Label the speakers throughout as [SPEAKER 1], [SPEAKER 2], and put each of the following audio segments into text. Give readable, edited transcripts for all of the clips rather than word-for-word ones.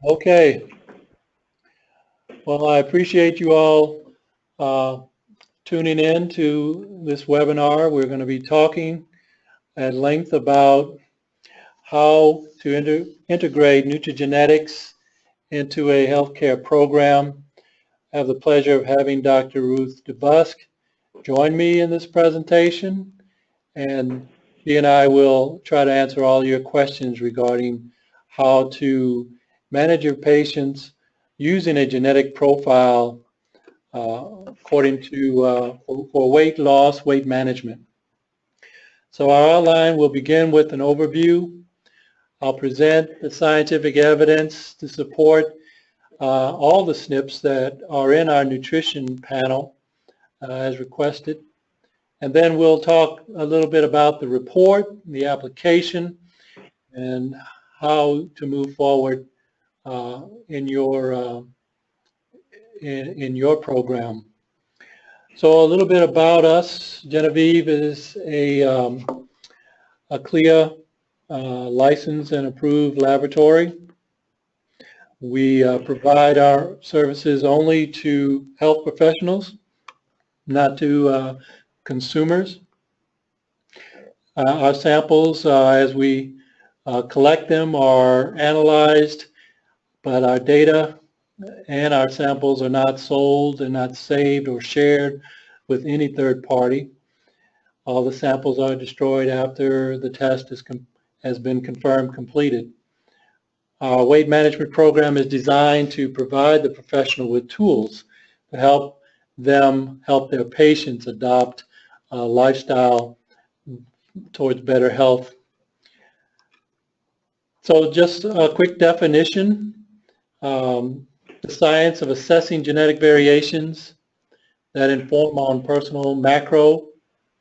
[SPEAKER 1] Okay, well, I appreciate you all tuning in to this webinar. We're going to be talking at length about how to integrate nutrigenetics into a healthcare program. I have the pleasure of having Dr. Ruth DeBusk join me in this presentation, and she and I will try to answer all your questions regarding how to manage your patients using a genetic profile according to for weight loss, weight management. So our outline will begin with an overview. I'll present the scientific evidence to support all the SNPs that are in our nutrition panel as requested. And then we'll talk a little bit about the report, the application, and how to move forward in your program. So a little bit about us. Genovive is a CLIA licensed and approved laboratory. We provide our services only to health professionals, not to consumers. Our samples, as we collect them, are analyzed, but our data and our samples are not sold and not saved or shared with any third party. All the samples are destroyed after the test has been confirmed completed. Our weight management program is designed to provide the professional with tools to help them help their patients adopt a lifestyle towards better health. So just a quick definition. The science of assessing genetic variations that inform on personal macro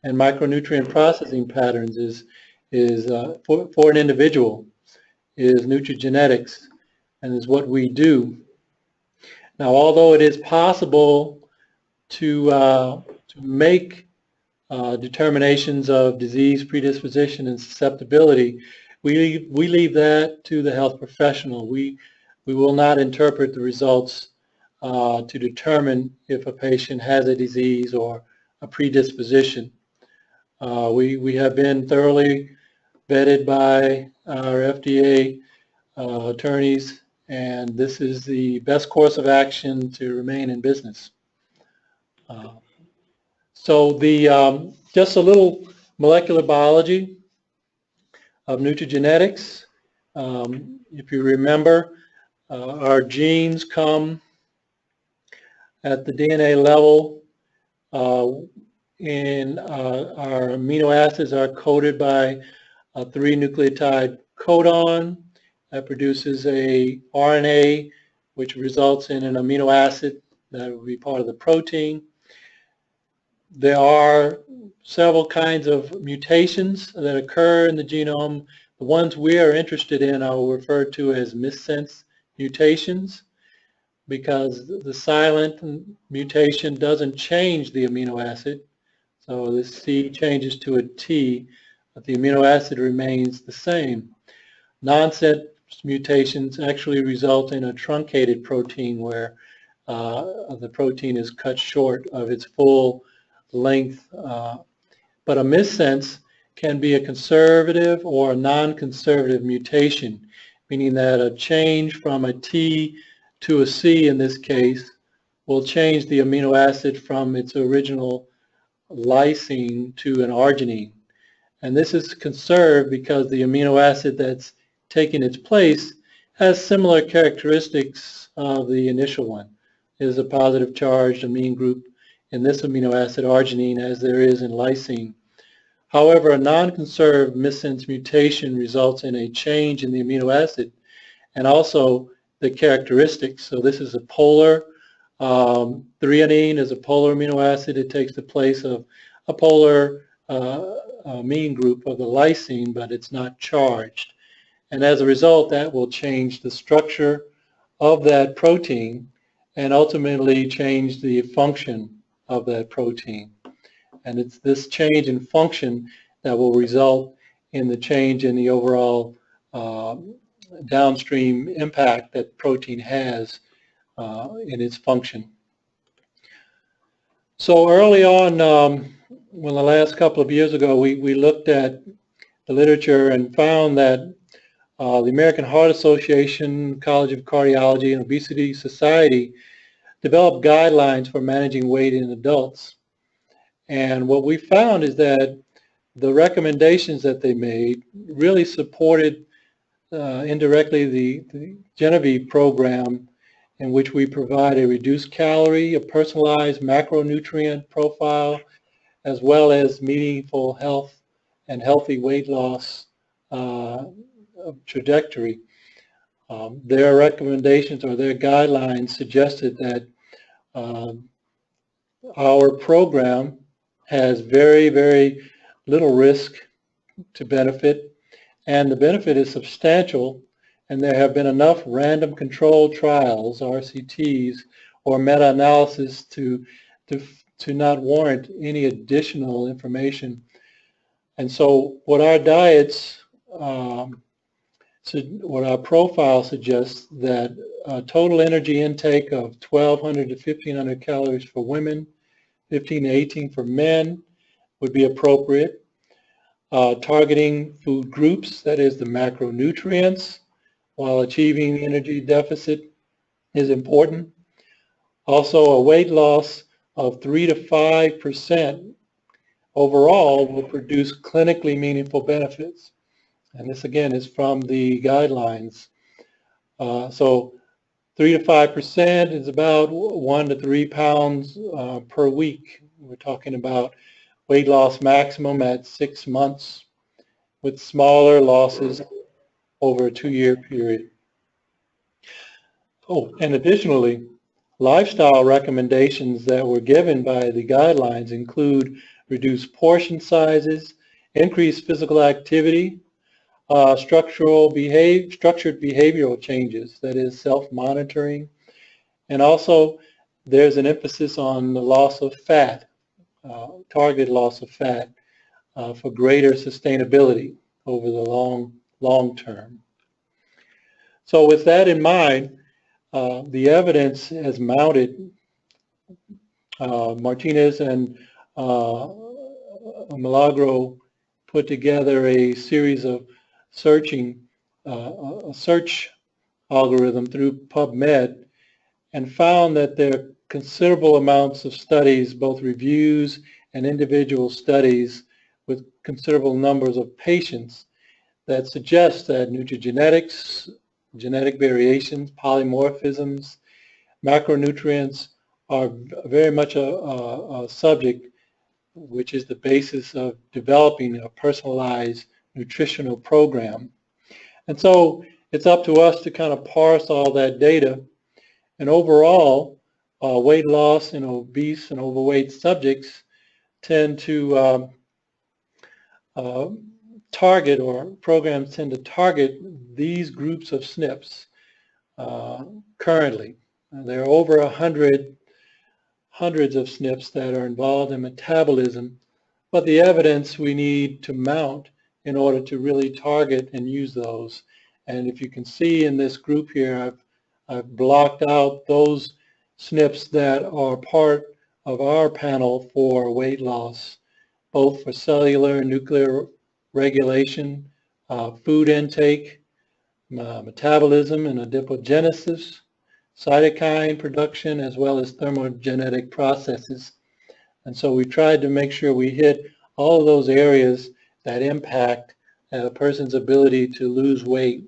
[SPEAKER 1] and micronutrient processing patterns is for an individual is nutrigenetics, and is what we do. Now, although it is possible to make determinations of disease predisposition and susceptibility, we leave that to the health professional. We will not interpret the results to determine if a patient has a disease or a predisposition. We have been thoroughly vetted by our FDA attorneys, and this is the best course of action to remain in business. So just a little molecular biology of nutrigenetics. If you remember, our genes come at the DNA level, and our amino acids are coded by a 3-nucleotide codon that produces a RNA, which results in an amino acid that will be part of the protein. There are several kinds of mutations that occur in the genome. The ones we are interested in are referred to as missense mutations, because the silent mutation doesn't change the amino acid. So the C changes to a T, but the amino acid remains the same. Nonsense mutations actually result in a truncated protein where the protein is cut short of its full length. But a missense can be a conservative or a non-conservative mutation, meaning that a change from a T to a C in this case will change the amino acid from its original lysine to an arginine. And this is conserved because the amino acid that's taking its place has similar characteristics of the initial one. There's a positive charged amine group in this amino acid, arginine, as there is in lysine. However, a non-conserved missense mutation results in a change in the amino acid and also the characteristics. So this is a polar, threonine is a polar amino acid. It takes the place of a polar amine group of the lysine, but it's not charged. And as a result, that will change the structure of that protein and ultimately change the function of that protein. And it's this change in function that will result in the change in the overall downstream impact that protein has in its function. So early on, well, the last couple of years ago, we looked at the literature and found that the American Heart Association, College of Cardiology, and Obesity Society developed guidelines for managing weight in adults. And what we found is that the recommendations that they made really supported indirectly the Genovive program, in which we provide a reduced calorie, a personalized macronutrient profile, as well as meaningful health and healthy weight loss trajectory. Their recommendations or their guidelines suggested that our program has very, very little risk to benefit, and the benefit is substantial, and there have been enough random controlled trials, RCTs, or meta-analysis to not warrant any additional information. And so what our diets, what our profile suggests, that a total energy intake of 1,200 to 1,500 calories for women, 15 to 18 for men would be appropriate. Targeting food groups, that is the macronutrients, while achieving energy deficit is important. Also, a weight loss of 3 to 5% overall will produce clinically meaningful benefits. And this again is from the guidelines. So 3 to 5% is about 1 to 3 pounds per week. We're talking about weight loss maximum at 6 months, with smaller losses over a 2-year period. Oh, and additionally, lifestyle recommendations that were given by the guidelines include reduced portion sizes, increased physical activity, structured behavioral changes, that is self-monitoring, and also there's an emphasis on the loss of fat, targeted loss of fat for greater sustainability over the long term. So with that in mind, the evidence has mounted. Martinez and Milagro put together a series of a search algorithm through PubMed, and found that there are considerable amounts of studies, both reviews and individual studies with considerable numbers of patients, that suggest that nutrigenetics, genetic variations, polymorphisms, macronutrients are very much a subject which is the basis of developing a personalized nutritional program. And so it's up to us to kind of parse all that data. And overall, weight loss in obese and overweight subjects tend to target, or programs tend to target, these groups of SNPs currently. There are over hundreds of SNPs that are involved in metabolism, but the evidence we need to mount in order to really target and use those. And if you can see in this group here, I've blocked out those SNPs that are part of our panel for weight loss, both for cellular and nuclear regulation, food intake, metabolism and adipogenesis, cytokine production, as well as thermogenetic processes. And so we tried to make sure we hit all of those areas that impact a person's ability to lose weight.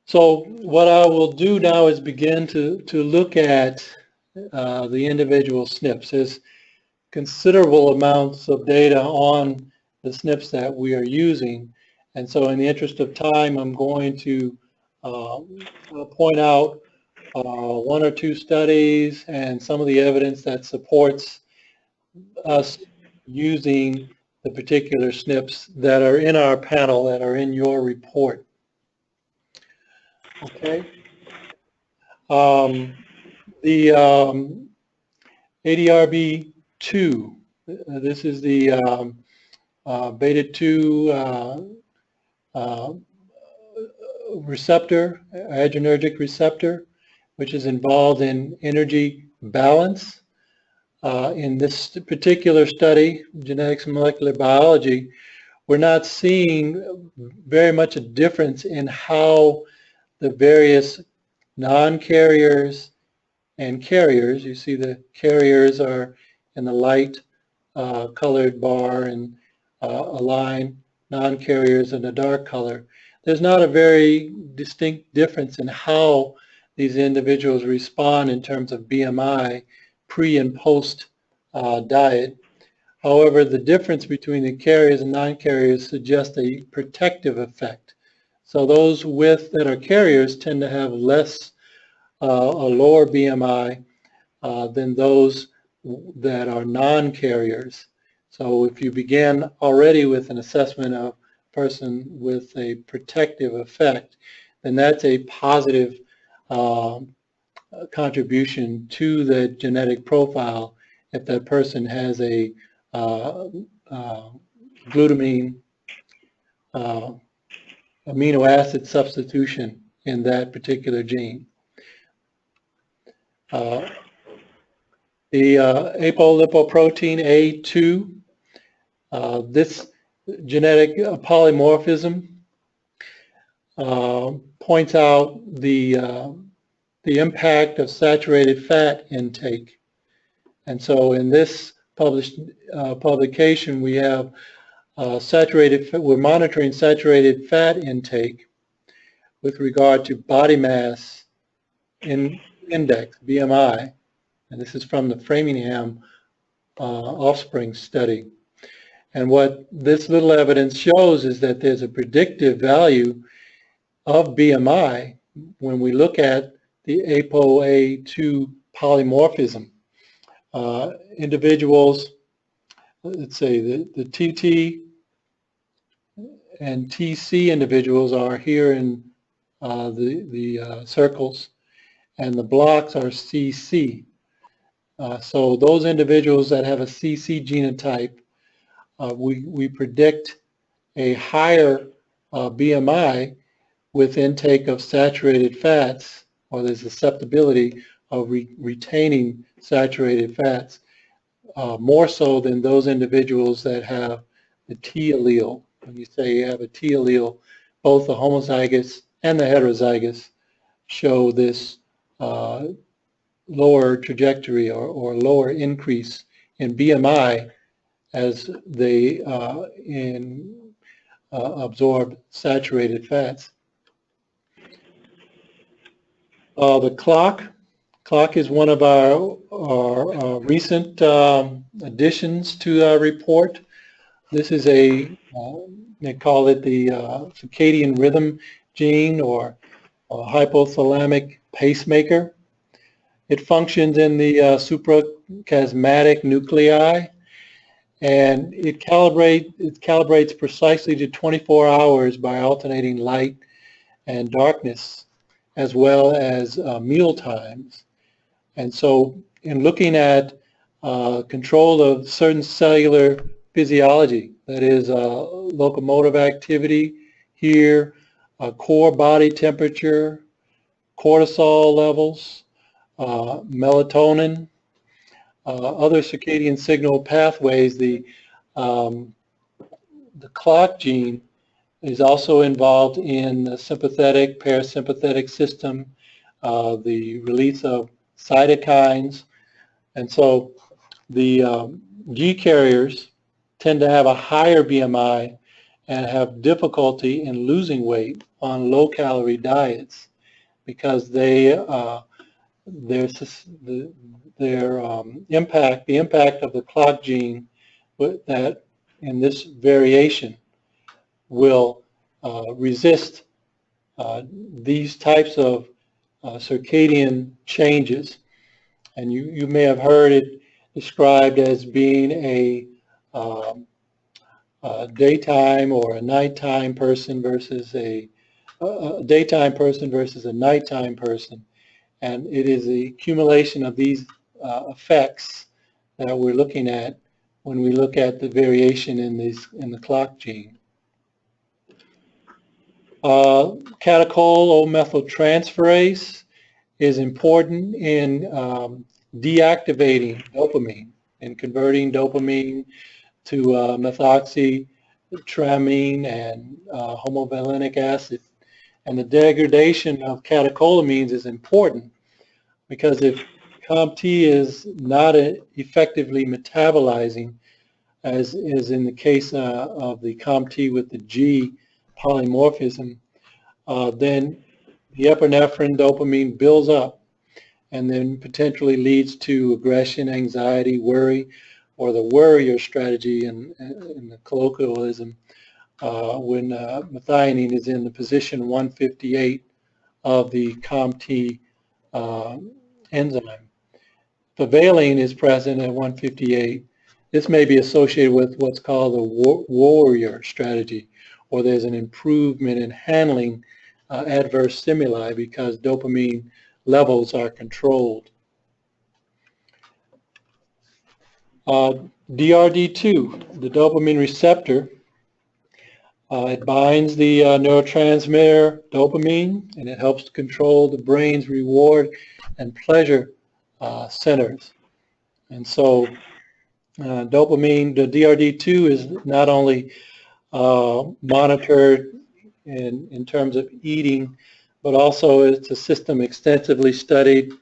[SPEAKER 1] So what I will do now is begin to look at the individual SNPs. There's considerable amounts of data on the SNPs that we are using. And so in the interest of time, I'm going to point out 1 or 2 studies and some of the evidence that supports us using the particular SNPs that are in our panel, that are in your report. Okay. The ADRB2, this is the beta-2 uh, receptor, adrenergic receptor, which is involved in energy balance. In this particular study, genetics and molecular biology, we're not seeing very much a difference in how the various non-carriers and carriers, you see the carriers are in the light colored bar and a line, non-carriers in a dark color. There's not a very distinct difference in how these individuals respond in terms of BMI pre and post diet. However, the difference between the carriers and non-carriers suggests a protective effect. So those that are carriers tend to have less, a lower BMI than those that are non-carriers. So if you begin already with an assessment of a person with a protective effect, then that's a positive contribution to the genetic profile if that person has a glutamine amino acid substitution in that particular gene. The apolipoprotein A2, this genetic polymorphism points out the impact of saturated fat intake. And so in this published publication, we have we're monitoring saturated fat intake with regard to body mass index, BMI, and this is from the Framingham offspring study. And what this little evidence shows is that there's a predictive value of BMI when we look at the ApoA2 polymorphism. Individuals, let's say the TT and TC individuals are here in the circles, and the blocks are CC. So those individuals that have a CC genotype, we predict a higher BMI with intake of saturated fats, or there's susceptibility of retaining saturated fats, more so than those individuals that have the T allele. When you say you have a T allele, both the homozygous and the heterozygous show this lower trajectory or lower increase in BMI as they absorb saturated fats. The clock is one of our recent additions to our report. This is they call it the circadian rhythm gene, or hypothalamic pacemaker. It functions in the suprachiasmatic nuclei, and it calibrates precisely to 24 hours by alternating light and darkness, as well as meal times. And so in looking at control of certain cellular physiology, that is locomotive activity here, core body temperature, cortisol levels, melatonin, other circadian signal pathways, the clock gene is also involved in the sympathetic, parasympathetic system, the release of cytokines. And so the G carriers tend to have a higher BMI and have difficulty in losing weight on low-calorie diets because the impact of the clock gene that in this variation will resist these types of circadian changes. And you may have heard it described as being a daytime or a nighttime person versus a daytime person versus a nighttime person. And it is the accumulation of these effects that we're looking at when we look at the variation in the clock gene. Catechol-O-methyltransferase is important in deactivating dopamine and converting dopamine to methoxytramine and homovalenic acid. And the degradation of catecholamines is important because if COMT is not effectively metabolizing, as is in the case of the COMT with the G polymorphism, then the epinephrine dopamine builds up and then potentially leads to aggression, anxiety, worry, or the worrier strategy in the colloquialism when methionine is in the position 158 of the COMT enzyme. If valine is present at 158, this may be associated with what's called the warrior strategy, or there's an improvement in handling adverse stimuli because dopamine levels are controlled. DRD2, the dopamine receptor, it binds the neurotransmitter dopamine, and it helps to control the brain's reward and pleasure centers. And so dopamine, the DRD2 is not only monitored in terms of eating, but also it's a system extensively studied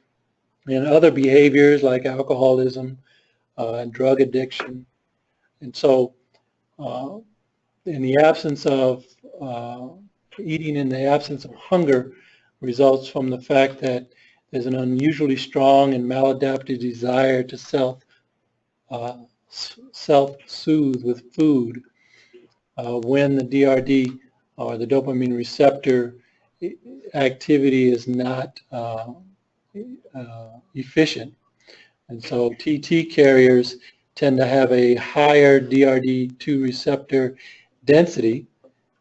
[SPEAKER 1] in other behaviors like alcoholism and drug addiction. And so in the absence of eating in the absence of hunger results from the fact that there's an unusually strong and maladaptive desire to self-soothe with food when the DRD or the dopamine receptor activity is not efficient. And so TT carriers tend to have a higher DRD2 receptor density,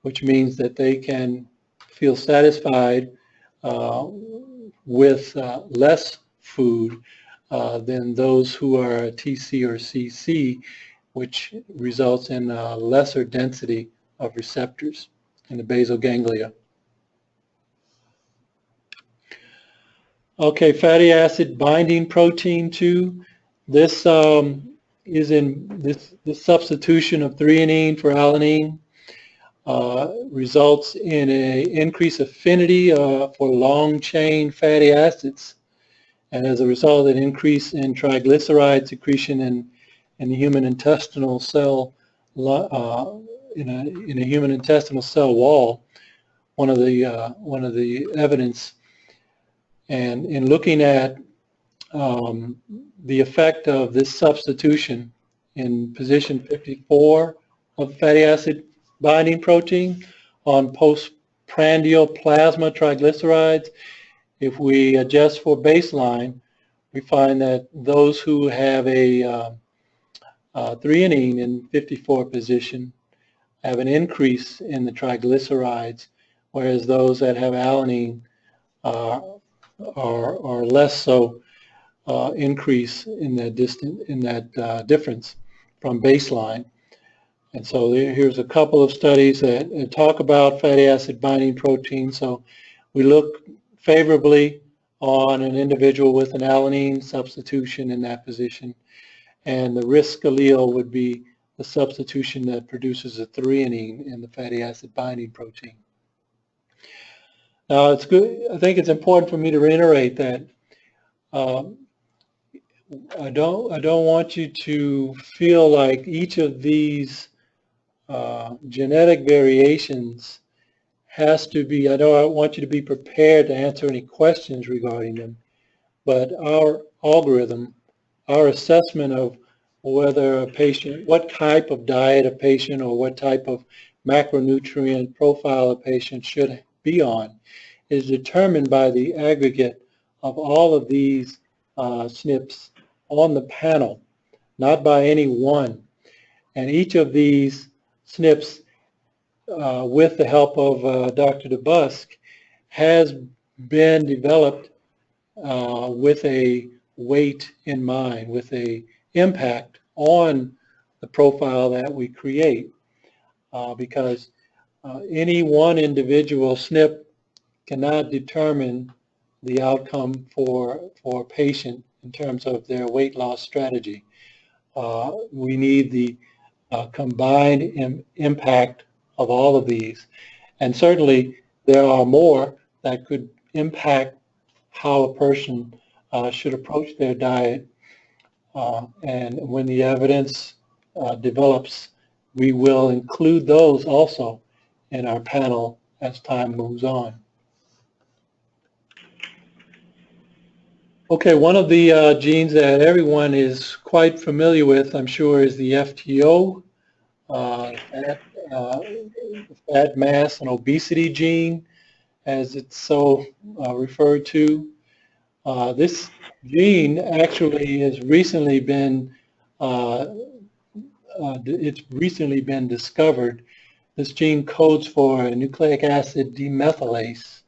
[SPEAKER 1] which means that they can feel satisfied with less food than those who are TC or CC, which results in a lesser density of receptors in the basal ganglia. Okay, fatty acid binding protein 2. This is in this substitution of threonine for alanine results in an increased affinity for long-chain fatty acids, and as a result, an increase in triglyceride secretion in the human intestinal cell in a human intestinal cell wall. One of the evidence, and in looking at the effect of this substitution in position 54 of fatty acid binding protein on postprandial plasma triglycerides, if we adjust for baseline, we find that those who have a threonine in 54 position have an increase in the triglycerides, whereas those that have alanine are less so increase in that difference from baseline. And so here's a couple of studies that talk about fatty acid binding protein. So we look favorably on an individual with an alanine substitution in that position, and the risk allele would be the substitution that produces a threonine in the fatty acid binding protein. Now it's good. I think it's important for me to reiterate that I don't want you to feel like each of these genetic variations has to be, I want you to be prepared to answer any questions regarding them, but our algorithm, our assessment of whether a patient, what type of diet a patient or what type of macronutrient profile a patient should be on is determined by the aggregate of all of these SNPs on the panel, not by any one. And each of these SNPs, with the help of Dr. DeBusk, has been developed with a weight in mind, with a impact on the profile that we create, because any one individual SNP cannot determine the outcome for a patient in terms of their weight loss strategy. We need the combined impact of all of these. And certainly there are more that could impact how a person should approach their diet. And when the evidence develops, we will include those also in our panel as time moves on. Okay, one of the genes that everyone is quite familiar with, I'm sure, is the FTO, fat mass and obesity gene, as it's so referred to. This gene actually has recently been it's recently been discovered. This gene codes for a nucleic acid demethylase,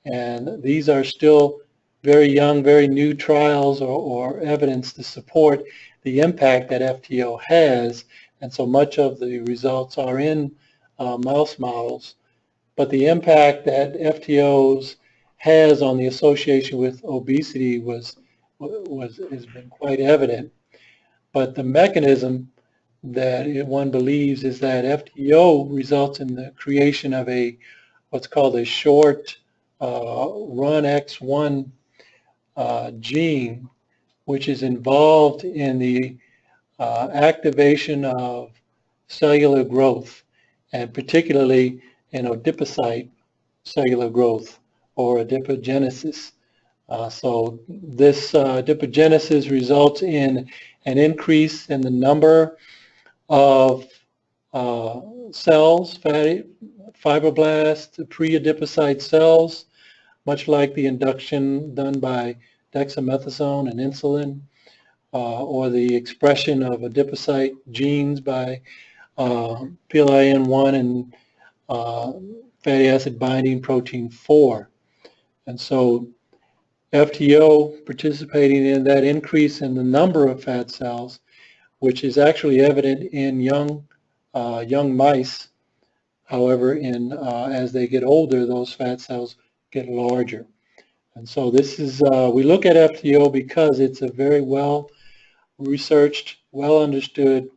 [SPEAKER 1] and these are still very young, very new trials or evidence to support the impact that FTO has, and so much of the results are in mouse models. But the impact that FTOs has on the association with obesity has been quite evident. But the mechanism that one believes is that FTO results in the creation of what's called a short RUNX1 gene, which is involved in the activation of cellular growth, and particularly in adipocyte cellular growth or adipogenesis. So this adipogenesis results in an increase in the number of cells, fatty fibroblasts, pre-adipocyte cells, much like the induction done by dexamethasone and insulin, or the expression of adipocyte genes by PLIN1 and fatty acid binding protein 4. And so FTO participating in that increase in the number of fat cells, which is actually evident in young mice. However, as they get older, those fat cells get larger. And so this is, we look at FTO because it's a very well researched, well understood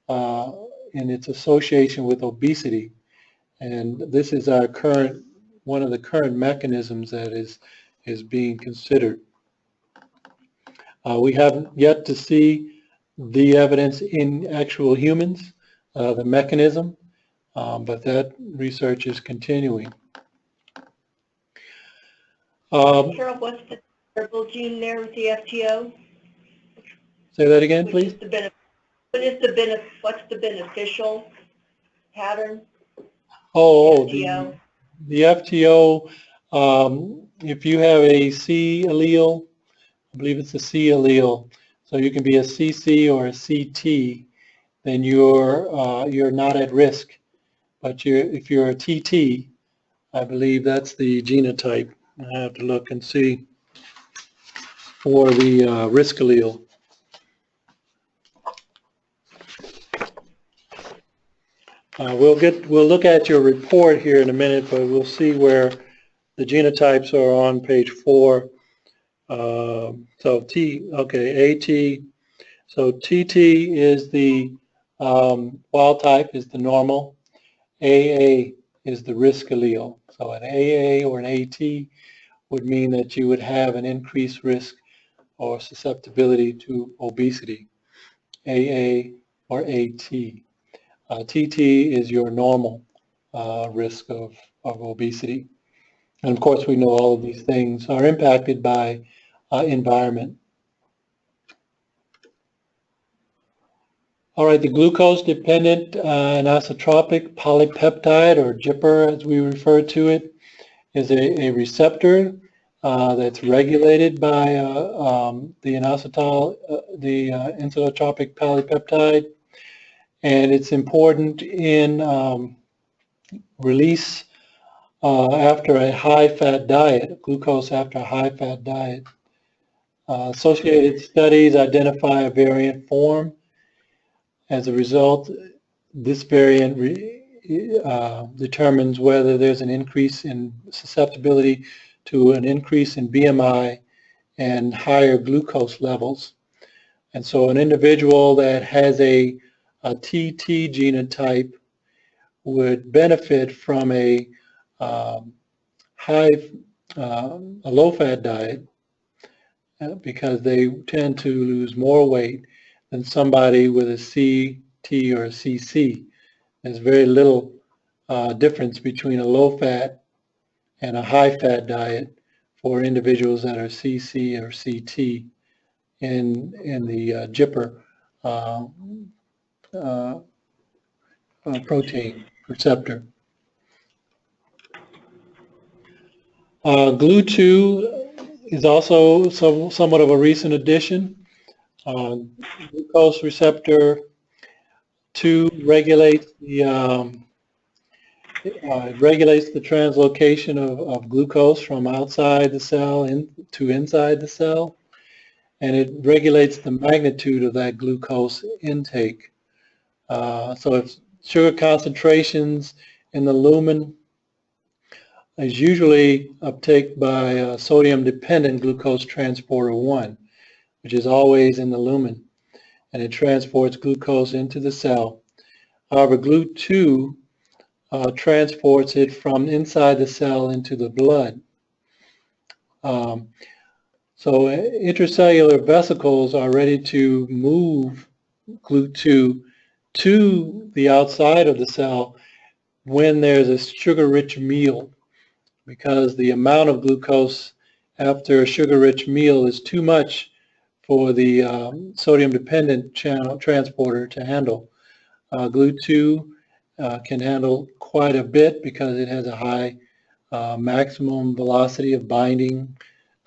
[SPEAKER 1] in its association with obesity. And this is our one of the current mechanisms that is being considered. We haven't yet to see the evidence in actual humans, the mechanism, but that research is continuing.
[SPEAKER 2] Carol, what's the purple gene there with the FTO?
[SPEAKER 1] Say that again, please.
[SPEAKER 2] What's the beneficial pattern?
[SPEAKER 1] The FTO, if you have a C allele, I believe it's a C allele, so you can be a CC or a CT, then you're not at risk. But if you're a TT, I believe that's the genotype. I have to look and see for the risk allele. We'll look at your report here in a minute, but we'll see where the genotypes are on page 4. So AT. So TT is the wild type, is the normal. AA is the risk allele. So an AA or an AT would mean that you would have an increased risk or susceptibility to obesity. AA or AT. TT is your normal risk of obesity. And of course, we know all of these things are impacted by environment. All right, the glucose-dependent anisotropic polypeptide, or GIPR as we refer to it, is a receptor that's regulated by the anisotropic polypeptide, and it's important in release after a high-fat diet, glucose after a high-fat diet. Associated studies identify a variant form. As a result, this variant determines whether there's an increase in susceptibility to an increase in BMI and higher glucose levels. And so an individual that has a TT genotype would benefit from a low-fat diet because they tend to lose more weight than somebody with a CT or a CC. There's very little difference between a low-fat and a high-fat diet for individuals that are CC or CT in the GIPR protein receptor. GLU2 is also somewhat of a recent addition. Glucose receptor 2 regulates the translocation of glucose from outside the cell to inside the cell, and it regulates the magnitude of that glucose intake. So if sugar concentrations in the lumen is usually uptake by sodium-dependent glucose transporter 1, which is always in the lumen, and it transports glucose into the cell. However, GLU2 transports it from inside the cell into the blood. So intracellular vesicles are ready to move GLU2 to the outside of the cell when there's a sugar-rich meal, because the amount of glucose after a sugar-rich meal is too much for the sodium-dependent channel transporter to handle. GLU2 can handle quite a bit because it has a high maximum velocity of binding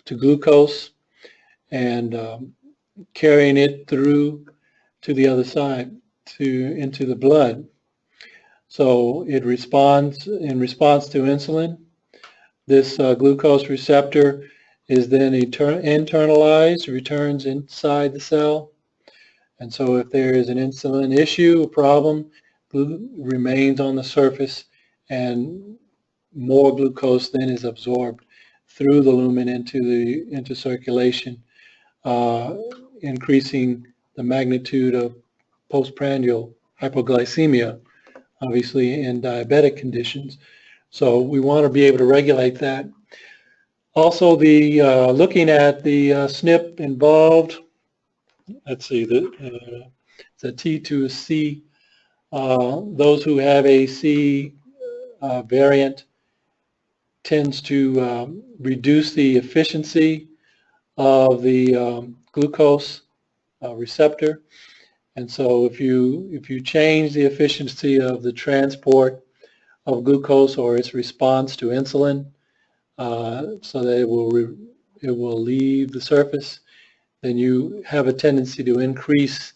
[SPEAKER 1] to glucose and carrying it through to the other side into the blood. So it responds in response to insulin. This glucose receptor is then internalized, returns inside the cell. And so if there is an insulin issue, a problem, remains on the surface and more glucose then is absorbed through the lumen into circulation, increasing the magnitude of postprandial hypoglycemia, obviously in diabetic conditions. So we want to be able to regulate that. Also, looking at the SNP involved, let's see, it's a T2C. Those who have a C variant tends to reduce the efficiency of the glucose receptor. And so if you change the efficiency of the transport of glucose or its response to insulin, so that it will leave the surface, then you have a tendency to increase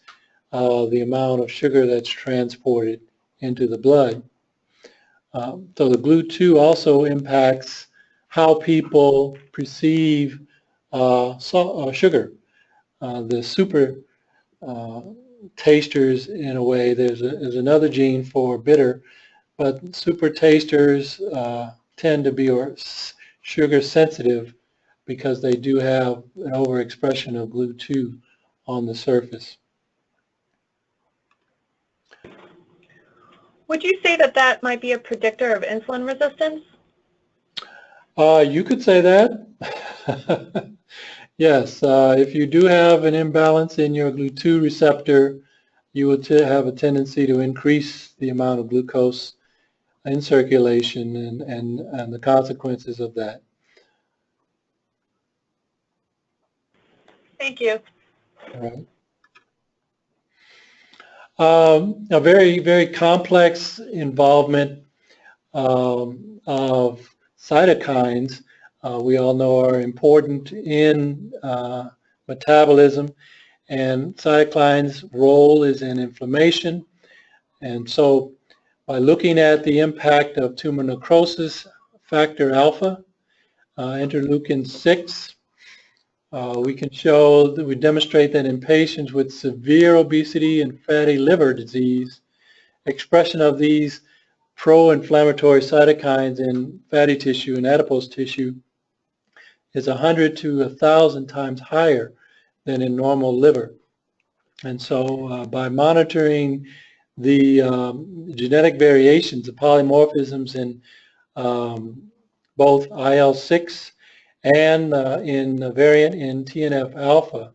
[SPEAKER 1] the amount of sugar that's transported into the blood. So the GLU2 also impacts how people perceive sugar. The super tasters, in a way, there's another gene for bitter, but super tasters tend to be sugar sensitive because they do have an overexpression of GLU2 on the surface.
[SPEAKER 3] Would you say that that might be a predictor of insulin resistance?
[SPEAKER 1] You could say that. Yes, if you do have an imbalance in your GLU2 receptor, you would have a tendency to increase the amount of glucose in circulation and the consequences of that.
[SPEAKER 3] Thank you.
[SPEAKER 1] All right. A very, very complex involvement of cytokines we all know are important in metabolism, and cytokines' role is in inflammation. And so by looking at the impact of tumor necrosis, factor alpha, interleukin 6, we can show that we demonstrate that in patients with severe obesity and fatty liver disease, expression of these pro-inflammatory cytokines in fatty tissue and adipose tissue is 100 to 1,000 times higher than in normal liver. And so by monitoring the genetic variations, the polymorphisms in both IL-6 and in the variant in TNF-alpha,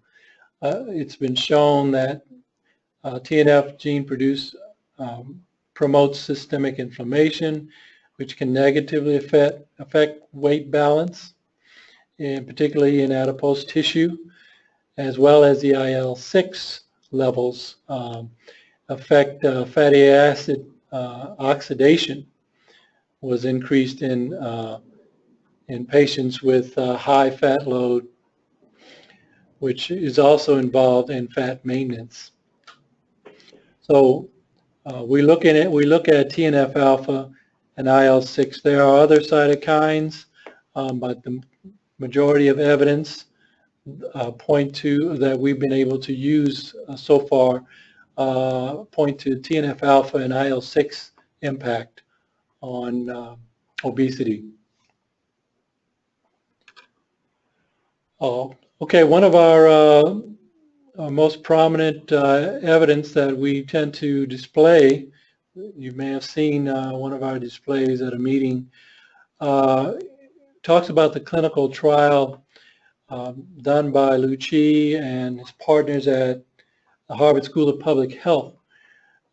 [SPEAKER 1] it's been shown that TNF gene promotes systemic inflammation, which can negatively affect weight balance, and particularly in adipose tissue, as well as the IL-6 levels affect fatty acid oxidation was increased in patients with high fat load, which is also involved in fat maintenance. So we look at TNF-alpha and IL-6. There are other cytokines, but the majority of evidence point to that we've been able to use so far point to TNF-alpha and IL-6 impact on obesity. Okay, one of our most prominent evidence that we tend to display, you may have seen one of our displays at a meeting, talks about the clinical trial done by Lucci and his partners at the Harvard School of Public Health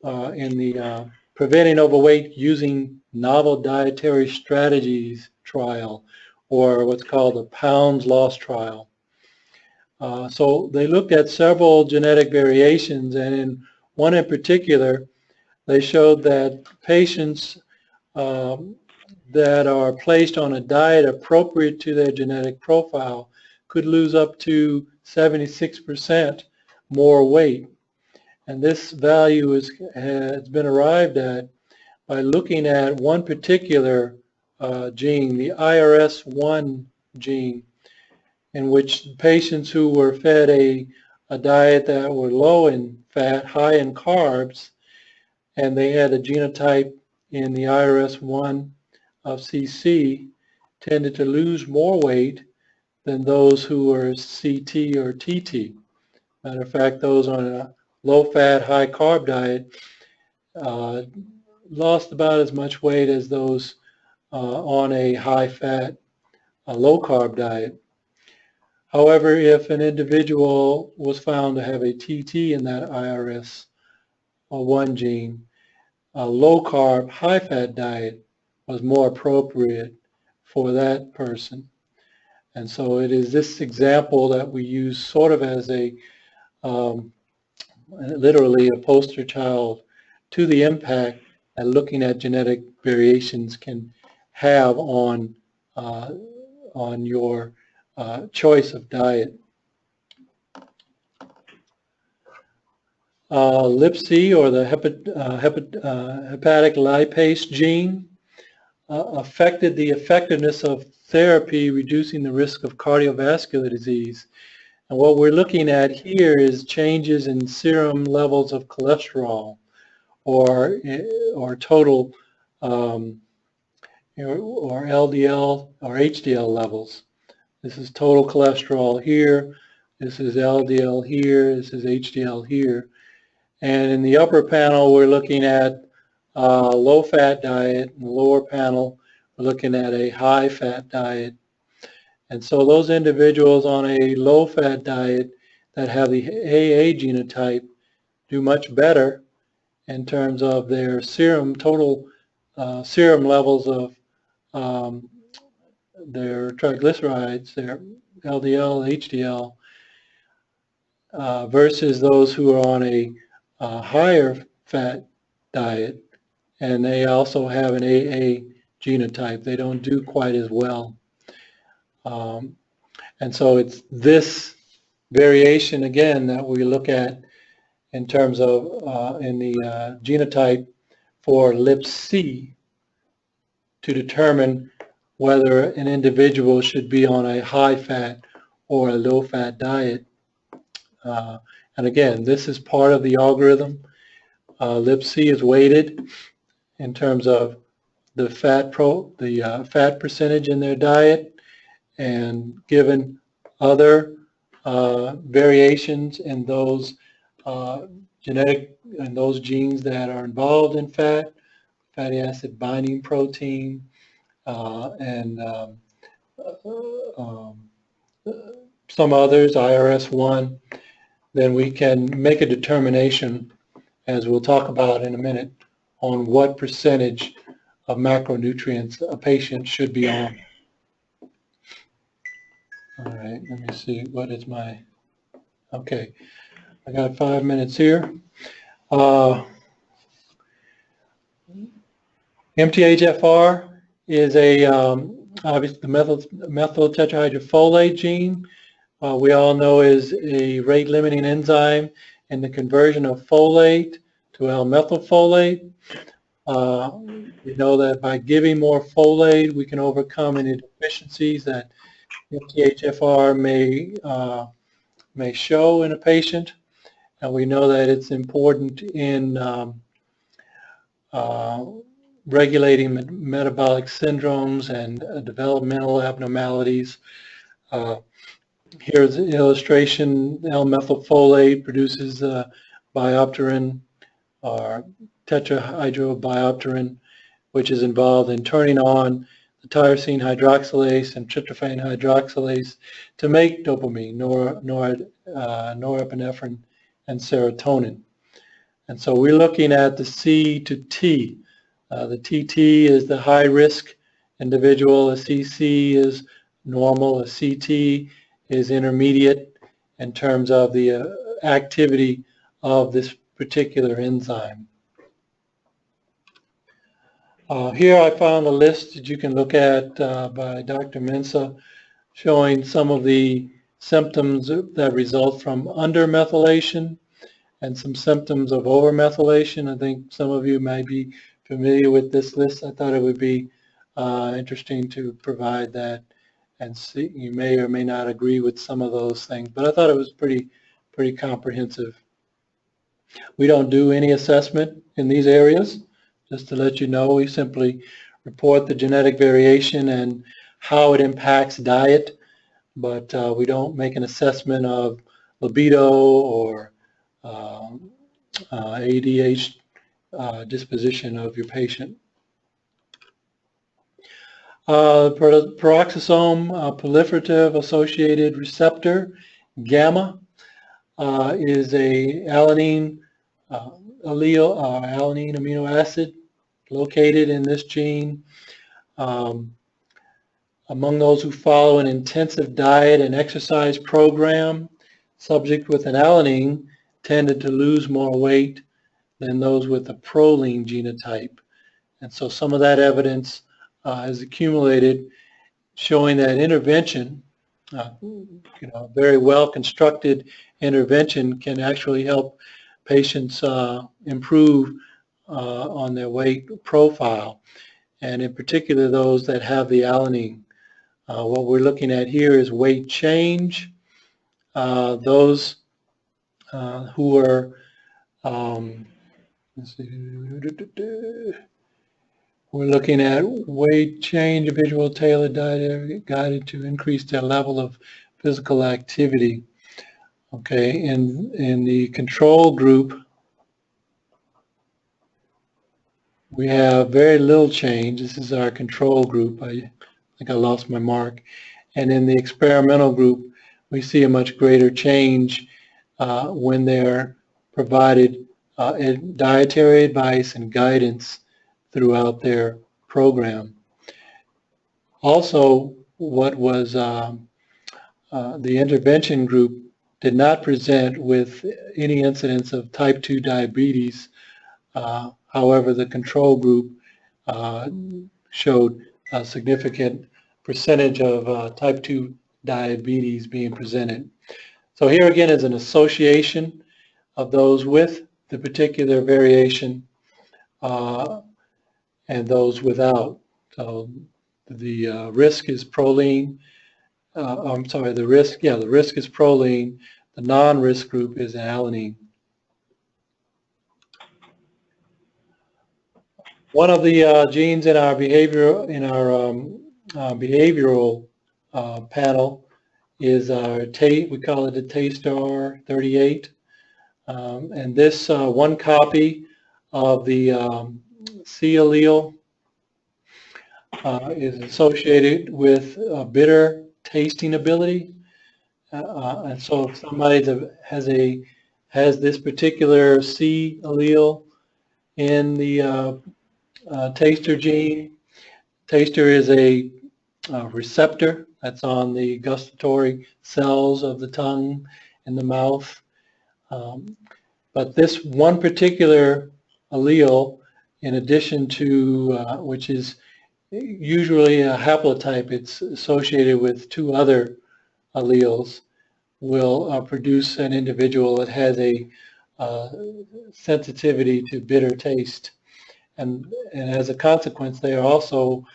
[SPEAKER 1] in the Preventing Overweight Using Novel Dietary Strategies trial, or what's called the Pounds Lost trial. So they looked at several genetic variations, and in one in particular, they showed that patients that are placed on a diet appropriate to their genetic profile could lose up to 76% more weight. And this value has been arrived at by looking at one particular gene, the IRS1 gene, in which patients who were fed a diet that were low in fat, high in carbs, and they had a genotype in the IRS1 of CC, tended to lose more weight than those who were CT or TT. Matter of fact, those on a low-fat, high-carb diet lost about as much weight as those on a high-fat, low-carb diet. However, if an individual was found to have a TT in that IRS1 gene, a low-carb, high-fat diet was more appropriate for that person. And so it is this example that we use sort of as a literally a poster child to the impact that looking at genetic variations can have on your choice of diet. LIPC, or the hepatic lipase gene, affected the effectiveness of therapy, reducing the risk of cardiovascular disease. And what we're looking at here is changes in serum levels of cholesterol, or total, or LDL or HDL levels. This is total cholesterol here. This is LDL here. This is HDL here. And in the upper panel, we're looking at a low-fat diet. In the lower panel, we're looking at a high-fat diet. And so those individuals on a low-fat diet that have the AA genotype do much better in terms of their serum, total serum levels of their triglycerides, their LDL, HDL, versus those who are on a higher fat diet, and they also have an AA genotype. They don't do quite as well. And so it's this variation, again, that we look at in terms of in the genotype for LIPC to determine whether an individual should be on a high-fat or a low-fat diet. And again, this is part of the algorithm. LIPC is weighted, in terms of the fat percentage in their diet, and given other variations in those those genes that are involved in fatty acid binding protein, and some others, IRS1, then we can make a determination, as we'll talk about in a minute, on what percentage of macronutrients a patient should be on. All right, let me see, what is my, okay, I got 5 minutes here. MTHFR is obviously the methyl tetrahydrofolate gene. We all know is a rate-limiting enzyme in the conversion of folate to L-methylfolate. We know that by giving more folate, we can overcome any deficiencies that MTHFR may show in a patient, and we know that it's important in regulating metabolic syndromes and developmental abnormalities. Here's an illustration. L-methylfolate produces biopterin, or tetrahydrobiopterin, which is involved in turning on the tyrosine hydroxylase and tryptophan hydroxylase to make dopamine, norepinephrine, and serotonin. And so we're looking at the C to T. The TT is the high-risk individual, a CC is normal, a CT is intermediate in terms of the activity of this particular enzyme. Here I found a list that you can look at by Dr. Mensah, showing some of the symptoms that result from undermethylation and some symptoms of overmethylation. I think some of you may be familiar with this list. I thought it would be interesting to provide that, and see, you may or may not agree with some of those things, but I thought it was pretty comprehensive. We don't do any assessment in these areas. Just to let you know, we simply report the genetic variation and how it impacts diet, but we don't make an assessment of libido or ADH disposition of your patient. Peroxisome proliferative associated receptor, gamma, is a alanine alanine amino acid located in this gene. Among those who follow an intensive diet and exercise program, subjects with an alanine tended to lose more weight than those with a proline genotype. And so some of that evidence has accumulated, showing that intervention, very well constructed intervention, can actually help patients improve on their weight profile, and in particular those that have the alanine. What we're looking at here is weight change. Those who are, let's see, we're looking at weight change, individual tailored diet guided to increase their level of physical activity. Okay, in the control group, we have very little change. This is our control group. I think I lost my mark. And in the experimental group, we see a much greater change when they're provided dietary advice and guidance throughout their program. Also, what was the intervention group did not present with any incidence of type 2 diabetes. However, the control group showed a significant percentage of type 2 diabetes being presented. So here again is an association of those with the particular variation and those without. So the risk is proline. I'm sorry, the risk is proline. The non-risk group is alanine. One of the genes in our behavioral panel is our we call it a TASTAR 38, and this one copy of the C allele is associated with bitter tasting ability, and so if somebody has this particular C allele in the taster gene. Taster is a receptor that's on the gustatory cells of the tongue and the mouth. But this one particular allele, in addition to, which is usually a haplotype, it's associated with two other alleles, will produce an individual that has a sensitivity to bitter taste. And as a consequence, they are also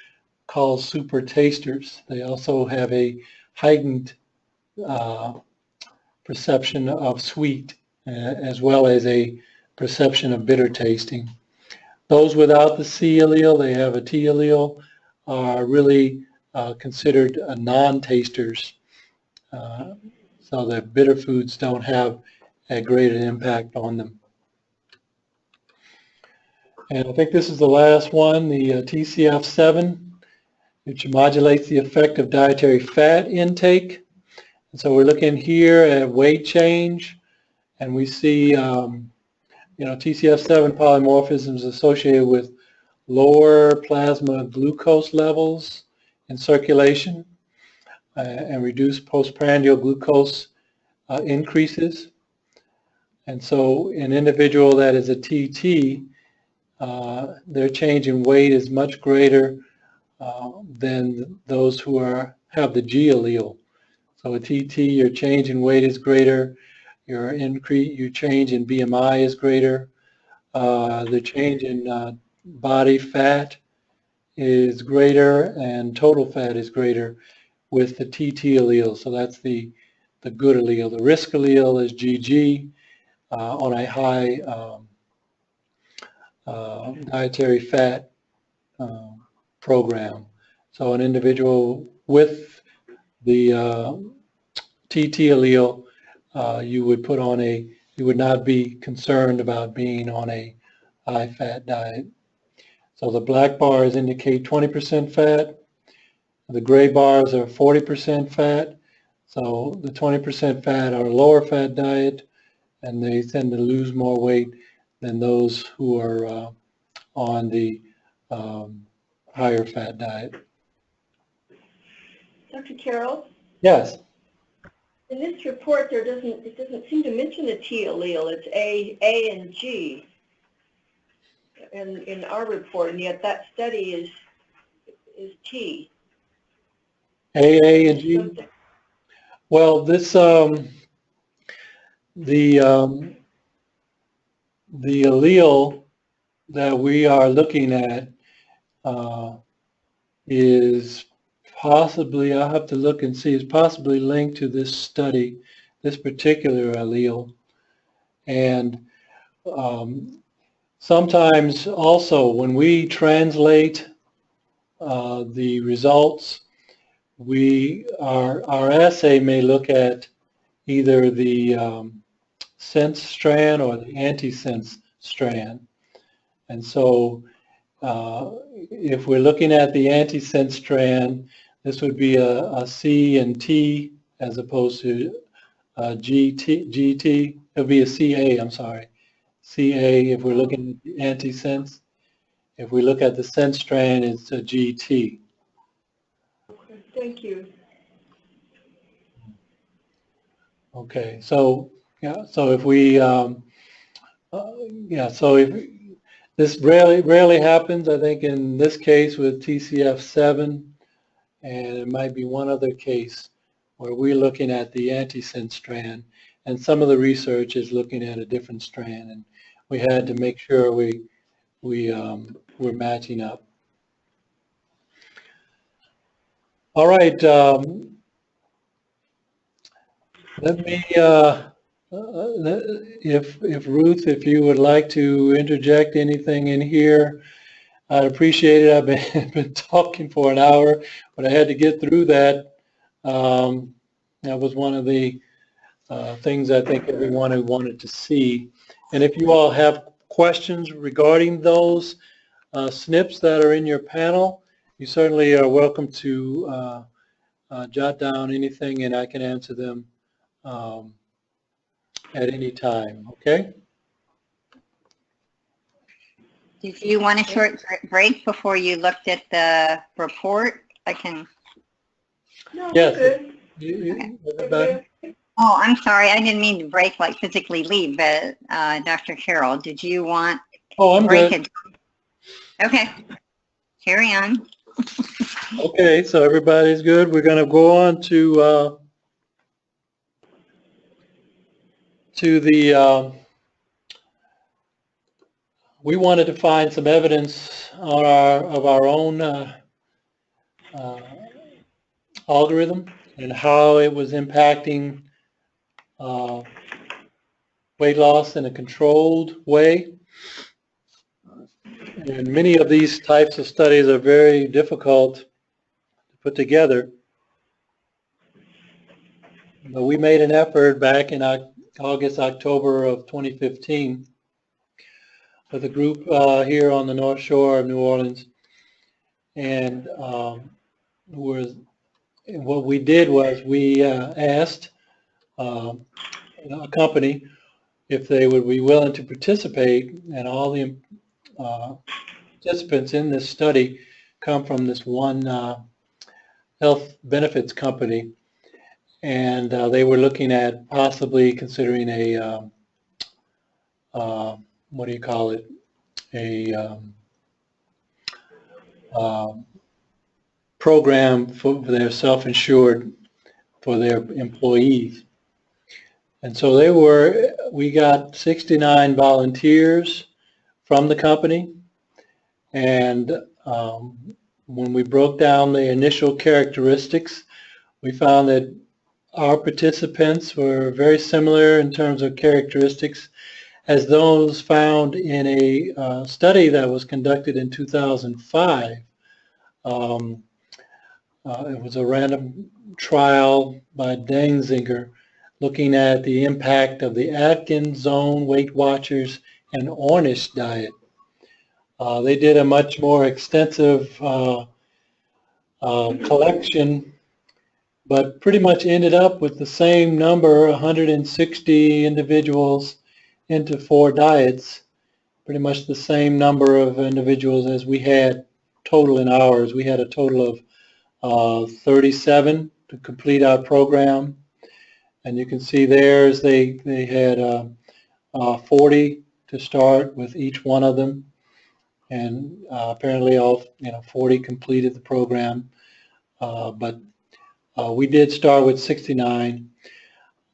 [SPEAKER 1] called super tasters. They also have a heightened perception of sweet, as well as a perception of bitter tasting. Those without the C allele, they have a T allele, are really considered non-tasters. So the bitter foods don't have a great impact on them. And I think this is the last one, the TCF7, which modulates the effect of dietary fat intake. And so we're looking here at weight change, and we see, TCF7 polymorphism is associated with lower plasma glucose levels in circulation and reduced postprandial glucose increases. And so an individual that is a TT, their change in weight is much greater than those who have the G allele. So a TT, your change in weight is greater, your change in BMI is greater, the change in body fat is greater, and total fat is greater with the TT allele. So that's the good allele. The risk allele is GG on a high dietary fat program. So an individual with the TT allele, you would not be concerned about being on a high fat diet. So the black bars indicate 20% fat. The gray bars are 40% fat. So the 20% fat are a lower fat diet, and they tend to lose more weight than those who are on the higher fat diet.
[SPEAKER 2] Dr. Carroll?
[SPEAKER 1] Yes.
[SPEAKER 2] In this report, it doesn't seem to mention the T allele. It's A and G in our report, and yet that study is T.
[SPEAKER 1] A and G. Something. Well, this the allele that we are looking at is possibly, I'll have to look and see, is possibly linked to this study, this particular allele. And sometimes also when we translate the results, our assay may look at either the sense strand or the antisense strand. And so if we're looking at the antisense strand, this would be a C and T as opposed to GT. It would be a CA, I'm sorry. CA if we're looking at the antisense. If we look at the sense strand, it's a GT.
[SPEAKER 2] Okay, thank you.
[SPEAKER 1] Okay, so yeah, so if we, so if this rarely happens, I think in this case with TCF7, and it might be one other case where we're looking at the antisense strand, and some of the research is looking at a different strand, and we had to make sure we're matching up. All right. Let me, if Ruth, if you would like to interject anything in here, I'd appreciate it. I've been talking for an hour, but I had to get through that. That was one of the things I think everyone who wanted to see. And if you all have questions regarding those SNPs that are in your panel, you certainly are welcome to jot down anything and I can answer them at any time, okay?
[SPEAKER 4] Did you want a short break before you looked at the report? I can.
[SPEAKER 2] No,
[SPEAKER 1] Yes.
[SPEAKER 2] we're good.
[SPEAKER 1] Everybody?
[SPEAKER 4] Oh, I'm sorry. I didn't mean to break, like physically leave, but Dr. Carroll, did you want
[SPEAKER 1] Oh, I'm
[SPEAKER 4] break
[SPEAKER 1] good.
[SPEAKER 4] it? Okay. Carry on.
[SPEAKER 1] Okay, so everybody's good. We're going to go on to the we wanted to find some evidence on of our own algorithm and how it was impacting weight loss in a controlled way. And many of these types of studies are very difficult to put together. But we made an effort back in August, October of 2015 with a group here on the North Shore of New Orleans. And what we did was we asked a company if they would be willing to participate, and all the participants in this study come from this one health benefits company, and they were looking at possibly considering a what do you call it, a program for their self-insured for their employees. And so we got 69 volunteers from the company, and when we broke down the initial characteristics, we found that our participants were very similar in terms of characteristics as those found in a study that was conducted in 2005. It was a random trial by Danziger looking at the impact of the Atkins Zone, Weight Watchers, and Ornish diet. They did a much more extensive collection, but pretty much ended up with the same number, 160 individuals into 4 diets, pretty much the same number of individuals as we had total in ours. We had a total of 37 to complete our program. And you can see theirs, they had 40 to start with each one of them. And apparently all 40 completed the program. But we did start with 69.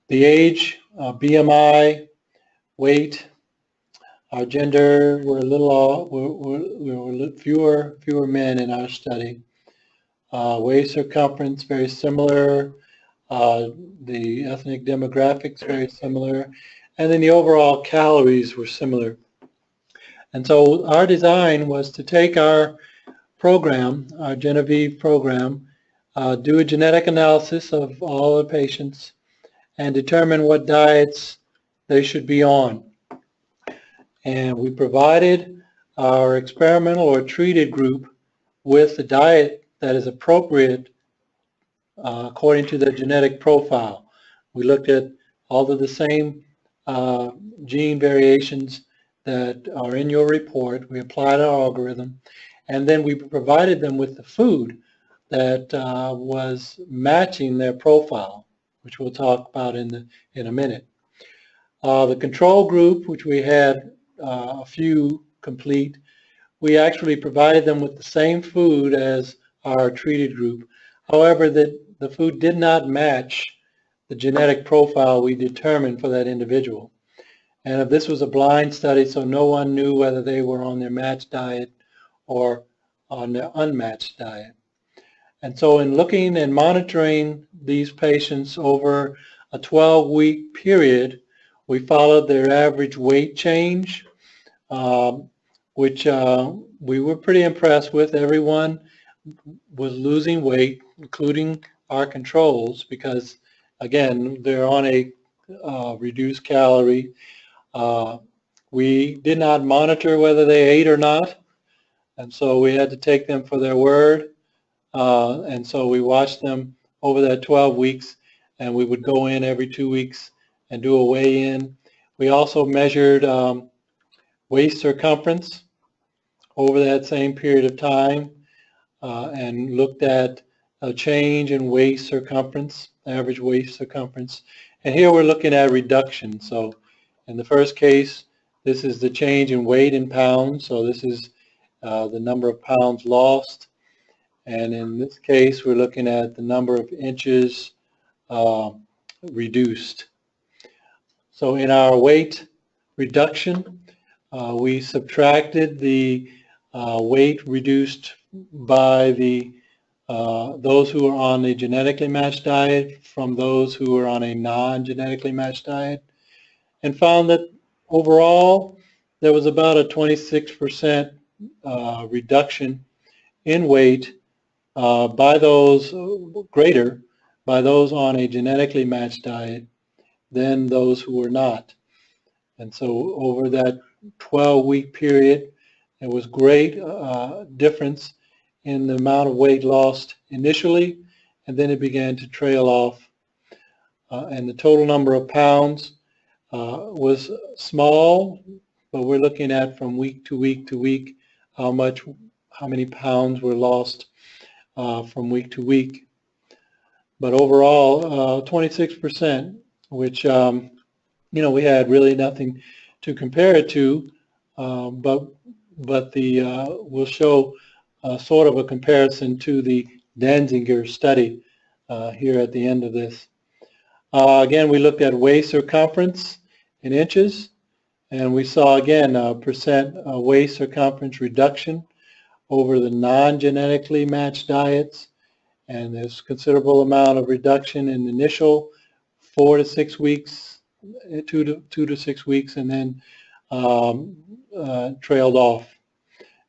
[SPEAKER 1] The age, BMI, weight, our gender were a little off. We were fewer men in our study. Waist circumference very similar. The ethnic demographics very similar, and then the overall calories were similar. And so our design was to take our program, our Genovive program, do a genetic analysis of all the patients and determine what diets they should be on. And we provided our experimental or treated group with a diet that is appropriate according to their genetic profile. We looked at all of the same gene variations that are in your report. We applied our algorithm, and then we provided them with the food that was matching their profile, which we'll talk about in a minute. The control group, which we had a few complete, we actually provided them with the same food as our treated group. However, the food did not match the genetic profile we determined for that individual. And this was a blind study, so no one knew whether they were on their matched diet or on their unmatched diet. And so in looking and monitoring these patients over a 12-week period, we followed their average weight change. which we were pretty impressed with. Everyone was losing weight, including our controls, because again, they're on a reduced calorie. We did not monitor whether they ate or not, and so we had to take them for their word. And so we watched them over that 12 weeks, and we would go in every 2 weeks and do a weigh-in. We also measured waist circumference over that same period of time and looked at a change in waist circumference, average waist circumference. And here we're looking at reduction. So in the first case, this is the change in weight in pounds. So this is the number of pounds lost. And in this case, we're looking at the number of inches reduced. So in our weight reduction, we subtracted the weight reduced by the those who are on a genetically matched diet from those who are on a non-genetically matched diet, and found that overall there was about a 26% reduction in weight by those greater by those on a genetically matched diet than those who were not. And so over that 12-week period, there was great difference in the amount of weight lost initially, and then it began to trail off. And the total number of pounds was small, but we're looking at from week to week to week how many pounds were lost from week to week. But overall, 26%, which we had really nothing to compare it to, but we'll show sort of a comparison to the Danziger study here at the end of this. Again, we looked at waist circumference in inches, and we saw again a percent waist circumference reduction over the non-genetically matched diets, and there's considerable amount of reduction in the initial 4 to 6 weeks, 2 to 6 weeks, and then trailed off.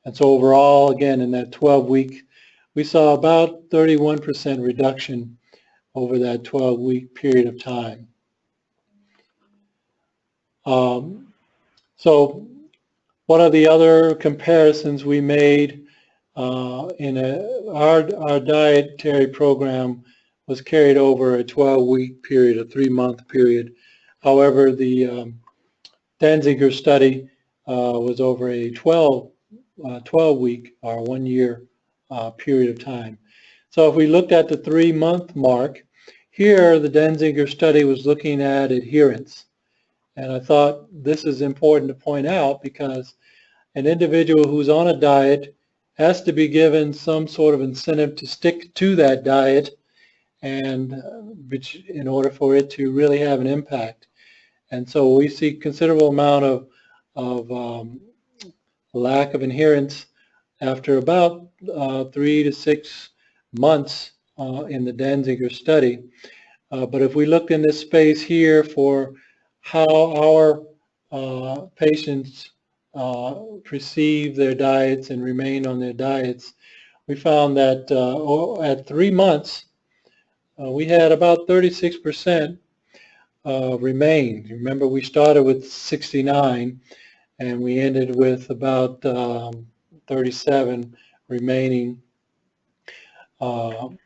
[SPEAKER 1] And so overall, again, in that 12-week, we saw about 31% reduction over that 12-week period of time. So one of the other comparisons we made in our dietary program was carried over a 12-week period, a 3-month period. However, the Danziger study was over a 12-week or 1 year period of time. So if we looked at the 3-month mark, here the Danziger study was looking at adherence. And I thought this is important to point out because an individual who's on a diet has to be given some sort of incentive to stick to that diet, and in order for it to really have an impact. And so we see considerable amount of lack of adherence after about 3 to 6 months in the Danziger study. But if we looked in this space here for how our patients perceive their diets and remain on their diets, we found that at 3 months, we had about 36% remain. Remember, we started with 69, and we ended with about 37 remaining. The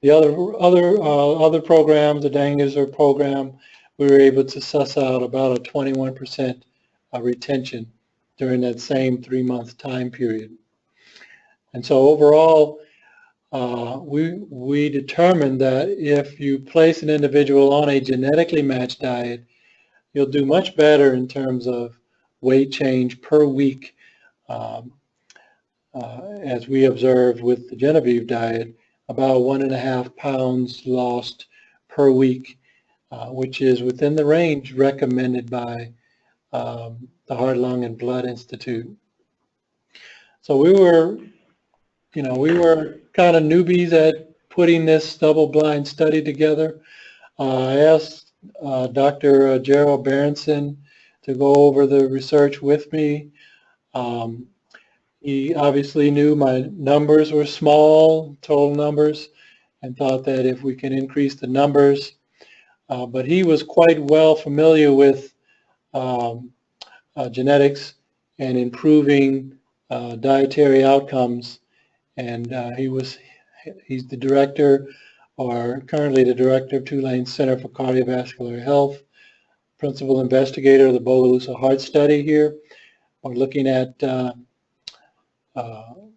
[SPEAKER 1] other programs, the Danziger program, we were able to suss out about a 21% retention during that same 3-month time period. And so overall, we determined that if you place an individual on a genetically matched diet, you'll do much better in terms of weight change per week, as we observed with the Genovive diet, about 1.5 pounds lost per week, which is within the range recommended by the Heart, Lung, and Blood Institute. So we were kind of newbies at putting this double-blind study together. I asked Dr. Gerald Berenson to go over the research with me. He obviously knew my numbers were small, total numbers, and thought that if we can increase the numbers, but he was quite well familiar with um, genetics and improving dietary outcomes, and he's the director, or currently the director of Tulane Center for Cardiovascular Health, principal investigator of the Bogalusa Heart Study here. We're looking at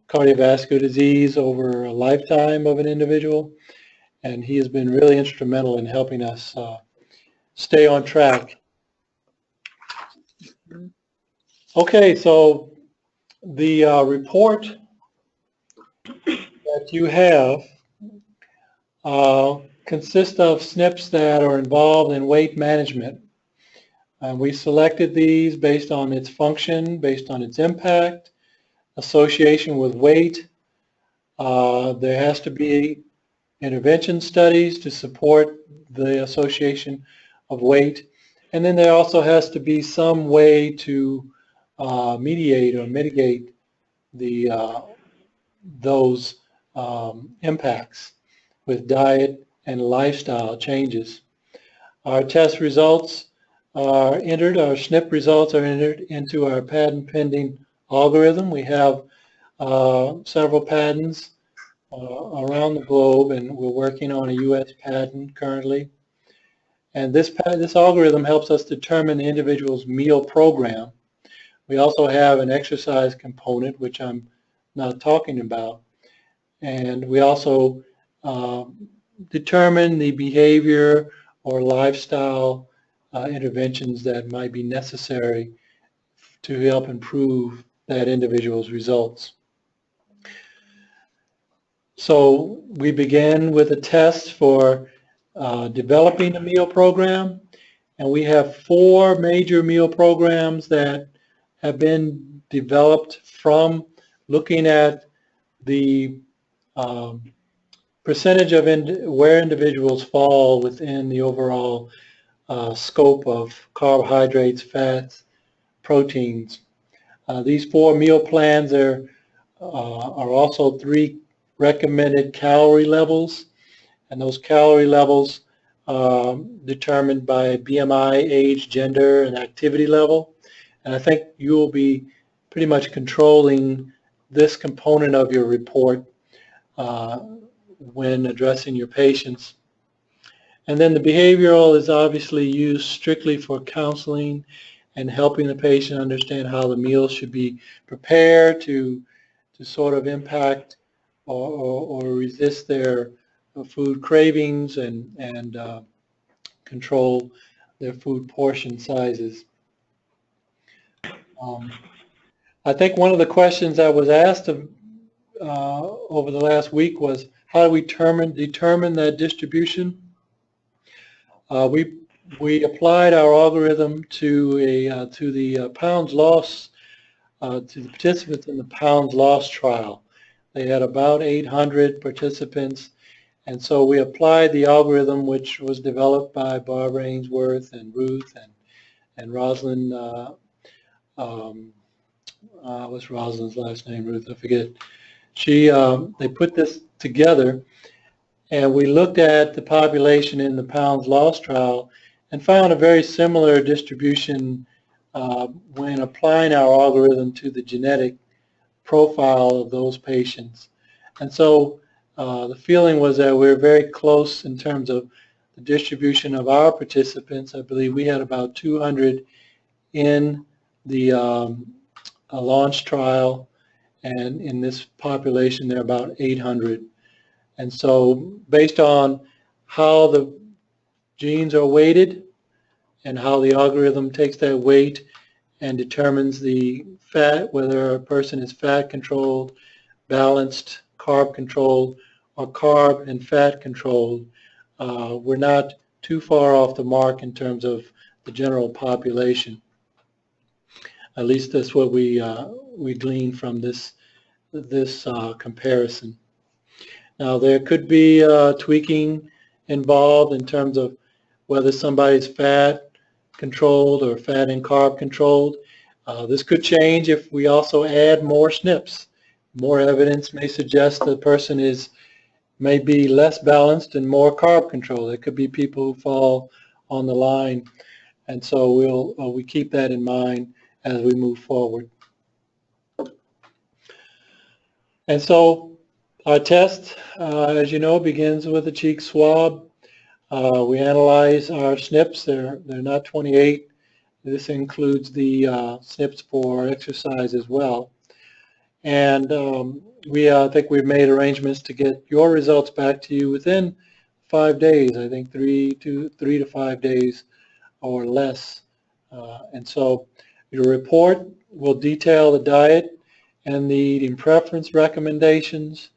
[SPEAKER 1] cardiovascular disease over a lifetime of an individual, and he has been really instrumental in helping us stay on track. Okay, so the report that you have consists of SNPs that are involved in weight management. We selected these based on its function, based on its impact, association with weight. There has to be intervention studies to support the association of weight. And then there also has to be some way to mediate or mitigate those impacts with diet and lifestyle changes. Our test results are entered, our SNP results are entered into our patent pending algorithm. We have several patents around the globe, and we're working on a U.S. patent currently. And this algorithm helps us determine the individual's meal program. We also have an exercise component, which I'm not talking about. And we also determine the behavior or lifestyle interventions that might be necessary to help improve that individual's results. So we began with a test for developing a meal program, and we have 4 major meal programs that have been developed from looking at the percentage of where individuals fall within the overall scope of carbohydrates, fats, proteins. These 4 meal plans are also 3 recommended calorie levels, and those calorie levels determined by BMI, age, gender, and activity level. And I think you will be pretty much controlling this component of your report when addressing your patients. And then the behavioral is obviously used strictly for counseling and helping the patient understand how the meals should be prepared to sort of impact or resist their food cravings and control their food portion sizes. I think one of the questions I was asked over the last week was, how do we determine that distribution? We applied our algorithm to the pounds lost, to the participants in the pounds lost trial. They had about 800 participants, and so we applied the algorithm, which was developed by Barbara Ainsworth and Ruth and Rosalind. What's Rosalind's last name? Ruth, I forget. They put this together, and we looked at the population in the pounds lost trial and found a very similar distribution when applying our algorithm to the genetic profile of those patients. And so the feeling was that we're very close in terms of the distribution of our participants. I believe we had about 200 in the launch trial, and in this population there are about 800. And so based on how the genes are weighted and how the algorithm takes that weight and determines the fat, whether a person is fat controlled, balanced, carb controlled, or carb and fat controlled, we're not too far off the mark in terms of the general population. At least that's what we glean from this comparison. Now there could be tweaking involved in terms of whether somebody's fat controlled or fat and carb controlled. This could change if we also add more SNPs. More evidence may suggest the person may be less balanced and more carb control. There could be people who fall on the line, and so we keep that in mind as we move forward. And so our test, as you know, begins with a cheek swab. We analyze our SNPs. They're not 28. This includes the SNPs for exercise as well. And I think we've made arrangements to get your results back to you within 5 days. I think 3 to 5 days or less. And so your report will detail the diet and the eating preference recommendations,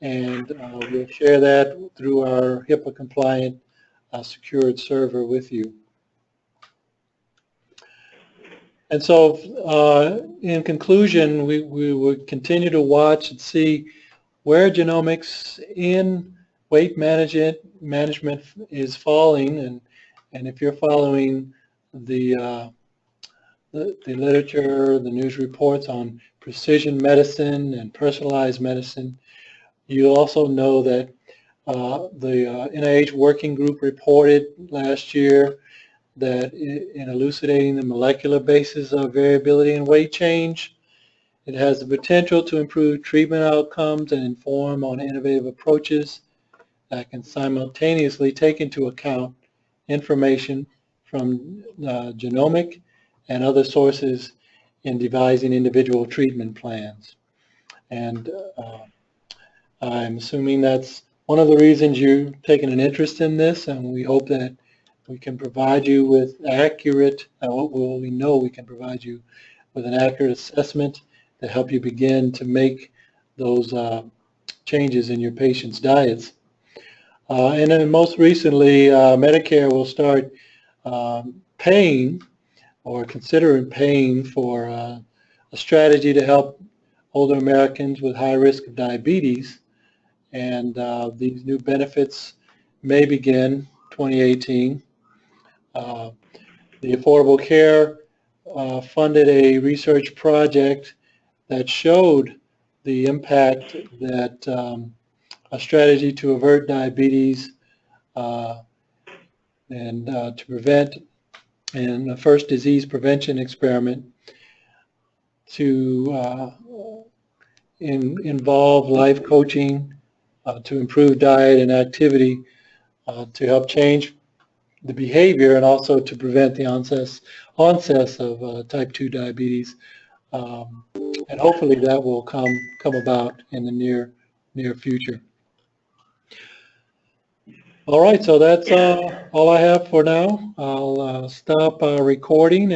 [SPEAKER 1] and we'll share that through our HIPAA compliant secured server with you. And so in conclusion, we would continue to watch and see where genomics in weight management is falling, and if you're following the literature, the news reports on precision medicine and personalized medicine, you also know that the NIH working group reported last year that in elucidating the molecular basis of variability in weight change, it has the potential to improve treatment outcomes and inform on innovative approaches that can simultaneously take into account information from genomic and other sources in devising individual treatment plans. And I'm assuming that's one of the reasons you've taken an interest in this, and we hope that we can provide you with accurate, we know we can provide you with an accurate assessment to help you begin to make those changes in your patients' diets. And then most recently, Medicare will start paying or considering paying for a strategy to help older Americans with high risk of diabetes. And these new benefits may begin 2018. The Affordable Care funded a research project that showed the impact that a strategy to avert diabetes and to prevent, in the first disease prevention experiment, to involve life coaching, to improve diet and activity, to help change the behavior and also to prevent the onset of type 2 diabetes. And hopefully that will come about in the near future. All right, so that's all I have for now. I'll stop recording.